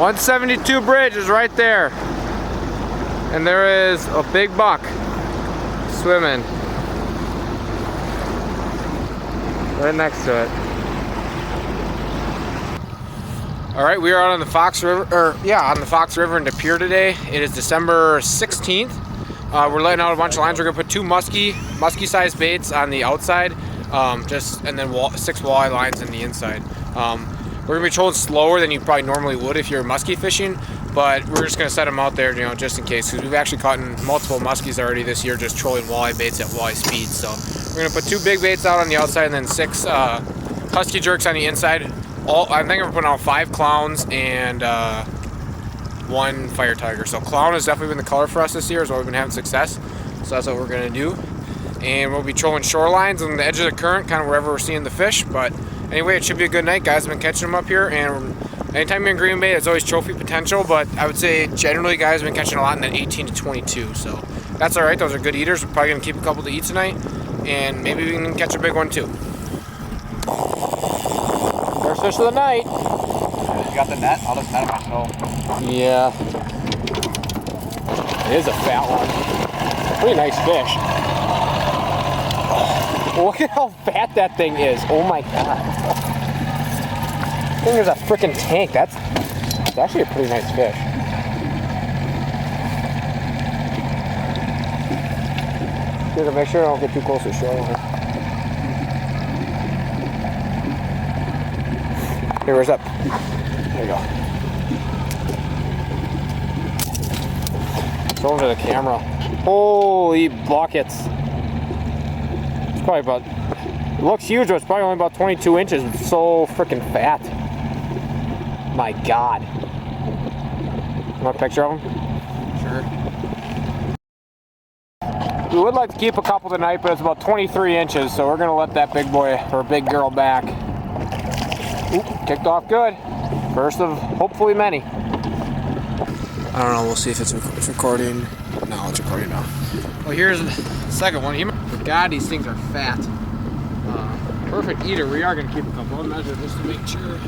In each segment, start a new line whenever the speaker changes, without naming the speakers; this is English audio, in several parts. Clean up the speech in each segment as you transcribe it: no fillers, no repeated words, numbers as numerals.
172 bridge is right there. And there is a big buck swimming right next to it. All right, we are out on the Fox River, on the Fox River in De Pere today. It is December 16th. We're letting out a bunch of lines. We're gonna put 2 musky-sized baits on the outside, and then 6 walleye lines on the inside. We're gonna be trolling slower than you probably normally would if you're muskie fishing, but we're just gonna set them out there, just in case, because we've actually caught multiple muskies already this year just trolling walleye baits at walleye speed. So we're gonna put 2 big baits out on the outside and then 6 husky jerks on the inside. I think we're putting out 5 clowns and 1 fire tiger. So clown has definitely been the color for us this year, is why we've been having success. So that's what we're gonna do. And we'll be trolling shorelines on the edge of the current, kind of wherever we're seeing the fish. But anyway, it should be a good night. Guys have been catching them up here, and anytime you're in Green Bay, there's always trophy potential, but I would say generally guys have been catching a lot in that 18 to 22. So that's all right. Those are good eaters. We're probably gonna keep a couple to eat tonight, and maybe we can catch a big one too. First fish of the night.
You got the net? I'll just net him myself.
Yeah. It is a fat one. Pretty nice fish. Oh, look at how fat that thing is. Oh my god. I think there's a freaking tank. That's actually a pretty nice fish. Here to make sure I don't get too close to the shoreline. Here, where's up? There you go. It's over to the camera. Holy buckets. It's probably about, it looks huge, but it's probably only about 22 inches. It's so freaking fat. My God. You want a picture of him? Sure. We would like to keep a couple tonight, but it's about 23 inches, so we're gonna let that big boy or big girl back. Oop, kicked off good. First of hopefully many. I don't know, we'll see if it's recording. No, it's recording now. Well, here's the second one. God, these things are fat. Perfect eater. We are gonna keep a couple. I'll measure just to make sure.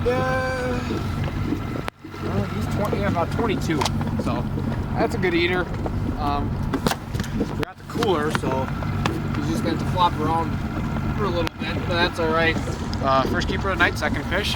Yeah. Well, he's 20, about 22. So that's a good eater. We got the cooler, so he's just going to flop around for a little bit, but that's all right. First keeper of the night, second fish.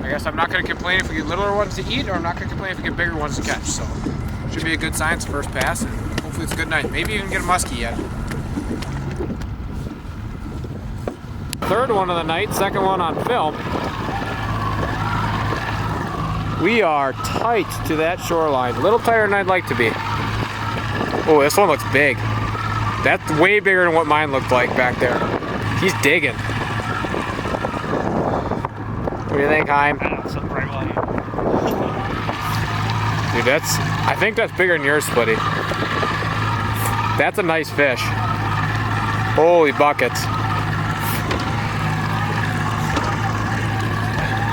I guess I'm not going to complain if we get littler ones to eat, or I'm not going to complain if we get bigger ones to catch. So should be a good sign. It's the first pass, and hopefully it's a good night. Maybe even get a muskie yet. Third one of the night, second one on film. We are tight to that shoreline. A little tighter than I'd like to be. Oh, this one looks big. That's way bigger than what mine looked like back there. He's digging. What do you think, Haim? Dude, I think that's bigger than yours, Splitty. That's a nice fish. Holy buckets.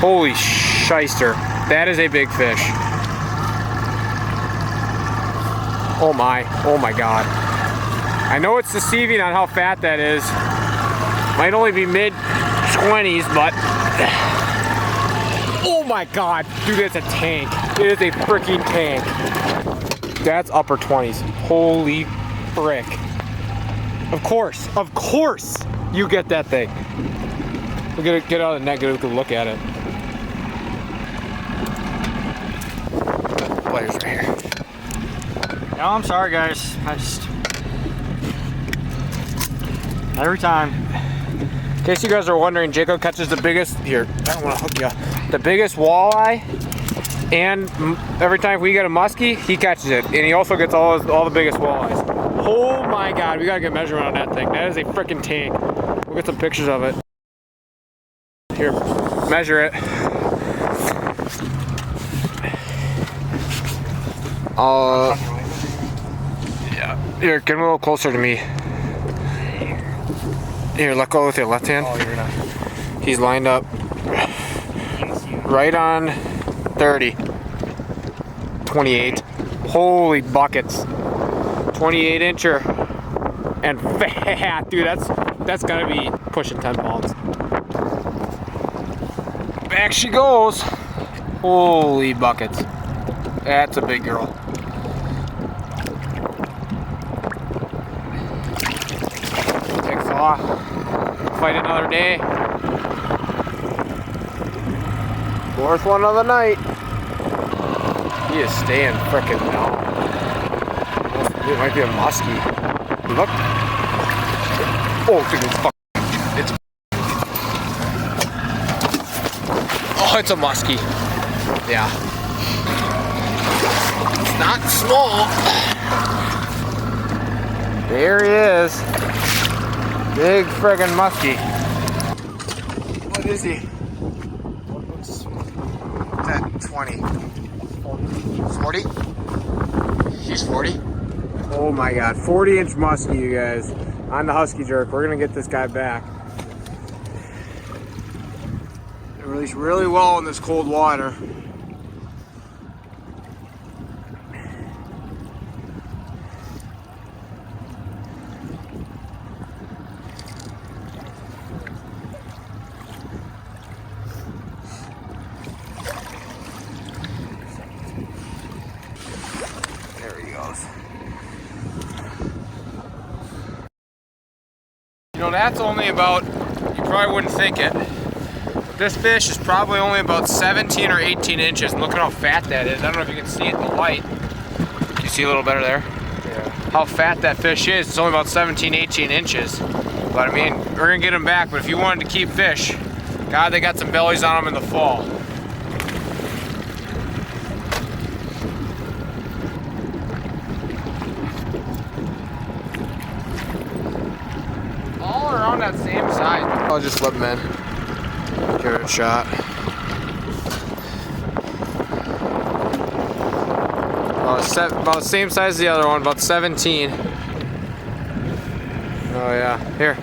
Holy shyster. That is a big fish. Oh my God. I know it's deceiving on how fat that is. Might only be mid-20s, but oh my God, dude, it's a tank. It is a freaking tank. That's upper 20s. Holy frick. Of course you get that thing. We're gonna get out of the net, get a good look at it. Players right here.
No, I'm sorry, guys. Every time.
In case you guys are wondering, Jacob catches the biggest, here, I don't want to hook you, the biggest walleye, and every time we get a muskie, he catches it, and he also gets all the biggest walleyes. Oh my God, we gotta get measurement on that thing. That is a freaking tank. We'll get some pictures of it. Here, measure it. Yeah. Here, get him a little closer to me. Here, let go with your left hand.
Oh, you're not.
He's lined up right on 30. 28. Holy buckets. 28 incher. And fat, dude, that's gotta be pushing 10 pounds. Back she goes. Holy buckets. That's a big girl. Takes off. Fight another day. Fourth one of the night. He is staying frickin' down. It might be a muskie. Look. Oh, fuck. It's. Oh, it's a muskie. Yeah. It's not small. There he is. Big friggin' muskie. What is he? What's that? 20. 40? He's 40? Oh my god. 40-inch muskie, you guys. On the Husky jerk. We're gonna get this guy back. It released really well in this cold water. There he goes. You know, that's only about, you probably wouldn't think it, but this fish is probably only about 17 or 18 inches. And look at how fat that is. I don't know if you can see it in the light. You see a little better there? Yeah. How fat that fish is. It's only about 17, 18 inches. But I mean, we're gonna get him back. But if you wanted to keep fish, God, they got some bellies on them in the fall. All around that same size. I'll just slip them in. Give it a shot. About the same size as the other one, about 17. Oh yeah, here.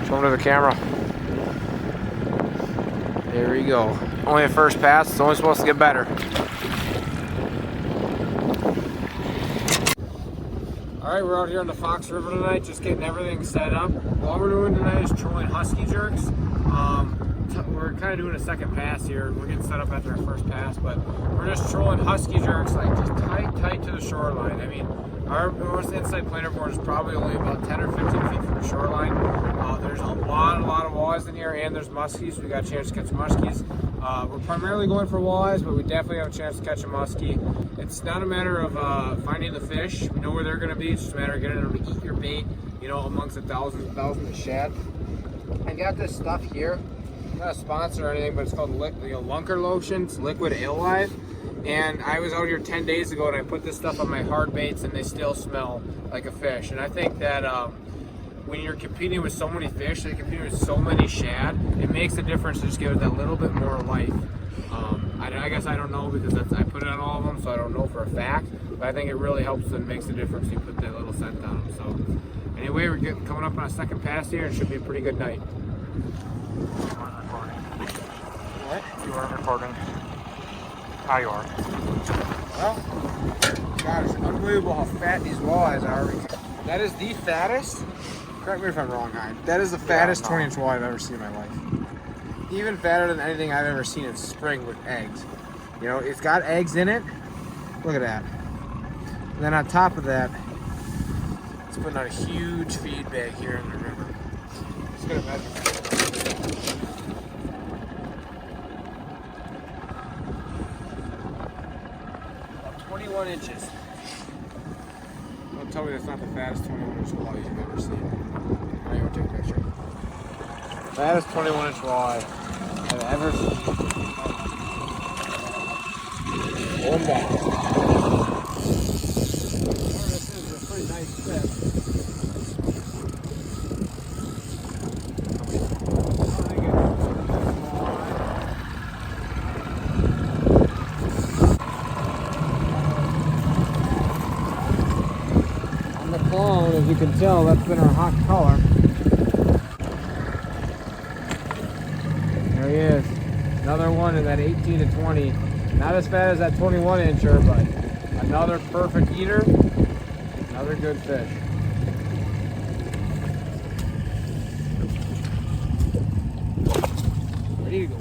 Show them to the camera. There we go. Only a first pass, it's only supposed to get better. Alright, we're out here on the Fox River tonight, just getting everything set up. All we're doing tonight is trolling Husky jerks. We're kind of doing a second pass here. We're getting set up after our first pass, but we're just trolling Husky jerks like just tight to the shoreline. I mean, our most inside planer board is probably only about 10 or 15 feet from the shoreline. There's a lot of walleyes in here, and there's muskies. We got a chance to catch muskies. We're primarily going for walleyes, but we definitely have a chance to catch a muskie. It's not a matter of finding the fish. We know where they're going to be. It's just a matter of getting them to eat your bait, you know, amongst the thousands and thousands of shad. I got this stuff here. Not a sponsor or anything, but it's called Lunker Lotion. It's liquid alewife. And I was out here 10 days ago, and I put this stuff on my hard baits, and they still smell like a fish. And I think that when you're competing with so many fish, you're competing with so many shad, it makes a difference to just give it that little bit more life. I guess I don't know because I put it on all of them, so I don't know for a fact. But I think it really helps and makes a difference. You put that little scent on them. So anyway, we're coming up on a second pass here, and it should be a pretty good night. What?
You are recording. How you are.
Well, God, it's unbelievable how fat these walleyes are. That is the fattest, correct me if I'm wrong, Hyde, that is the fattest 20-inch walleye I've ever seen in my life. Even fatter than anything I've ever seen in spring with eggs. You know, it's got eggs in it. Look at that. And then on top of that, it's putting out a huge feed bag here in the river. It's gonna measure. 21 inches. Don't tell me that's not the fattest 21-inch walleye you've ever seen. Now you want to take a picture. Fattest 21-inch walleye I've ever seen. Going back. This is a pretty nice fish. As you can tell, that's been our hot color. There he is. Another one in that 18 to 20. Not as fat as that 21-incher, but another perfect eater. Another good fish. Ready to go.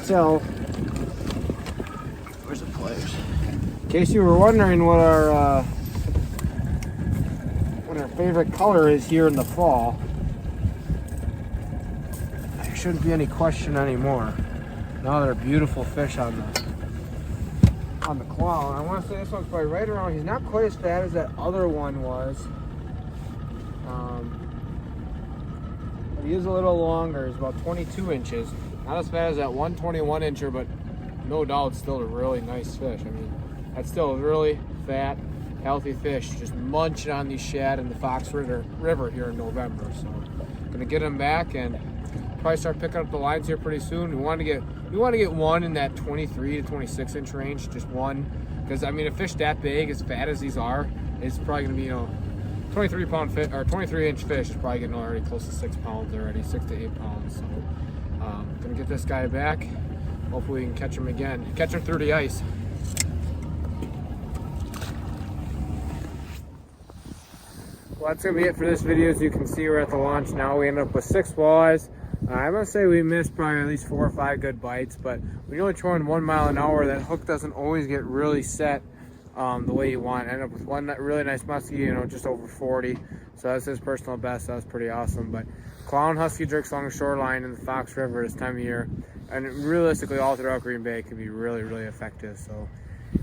tell. Where's the pliers? In case you were wondering what our favorite color is here in the fall, there shouldn't be any question anymore. Now they're beautiful fish on the clown. I want to say this one's probably right around. He's not quite as fat as that other one was. But he is a little longer. He's about 22 inches. Not as fat as that 121 incher, but no doubt still a really nice fish. I mean, that's still a really fat, healthy fish, just munching on these shad in the Fox River here in November. So gonna get him back and probably start picking up the lines here pretty soon. We want to get one in that 23 to 26 inch range, just one, because I mean a fish that big, as fat as these are, it's probably gonna be 23 pound fish or 23 inch fish is probably getting already close to 6 pounds already, 6 to 8 pounds. So gonna get this guy back. Hopefully we can catch him again, catch him through the ice. Well, that's going to be it for this video. As you can see, we're at the launch now. We ended up with 6 walleyes. I'm going to say we missed probably at least 4 or 5 good bites, but when you're only throwing 1 mile an hour, that hook doesn't always get really set the way you want. I ended up with one really nice muskie, just over 40. So that's his personal best. That was pretty awesome. But clown husky jerks along the shoreline in the Fox River this time of year, and realistically all throughout Green Bay, can be really, really effective. So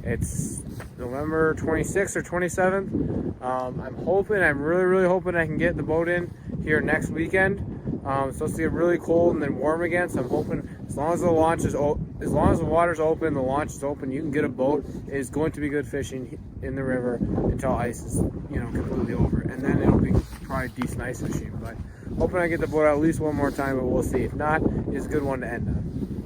it's November 26th or 27th. I'm really hoping I can get the boat in here next weekend. It's supposed to get really cold and then warm again, so I'm hoping as long as the water's open, the launch is open, you can get a boat. It's going to be good fishing in the river until ice is completely over, and then it'll be probably decent ice fishing. But hoping I get the boat out at least one more time, but we'll see. If not, it's a good one to end on.